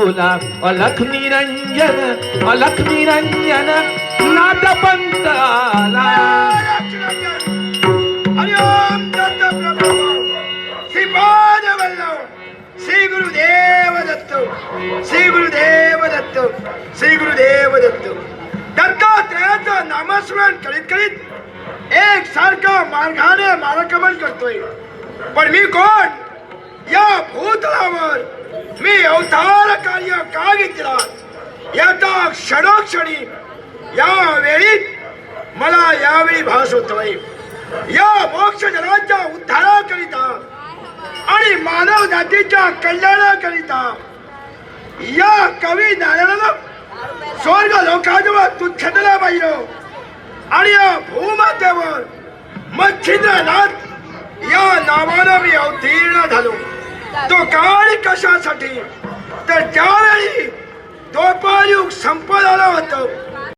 बोला अलख निरंजन अलख निरंजन नाथपंत आला. हरिओम दत्तप्रभू श्रीपाद वल्लभ श्री गुरुदेव दत्त श्री गुरुदेव दत्त श्री गुरुदेव दत्त. दत्तात्रयाचं नामस्मरण करीत करीत एक सारखा मार्गाने मार्गक्रमण करतोय. पण मी कोण? या भूतलावर मी अवतार कार्य का घेतला याचा क्षणोक्षणी या वेळीत मला यावेळी भास होतोय. या मोक्ष जनाच्या उद्धाराकरिता आणि मानव जातीच्या कल्याणाकरिता या कवी नारायणानं स्वर्ग लोकाजवळ तुच्छतेला पाहिलं आणि या भूमातेवर मच्छिंद्रनाथ या नावानं मी अवतीर्ण झालो. तो काळ कशासाठी? तर त्यावेळी द्वापारयुग संपत आलं होतं.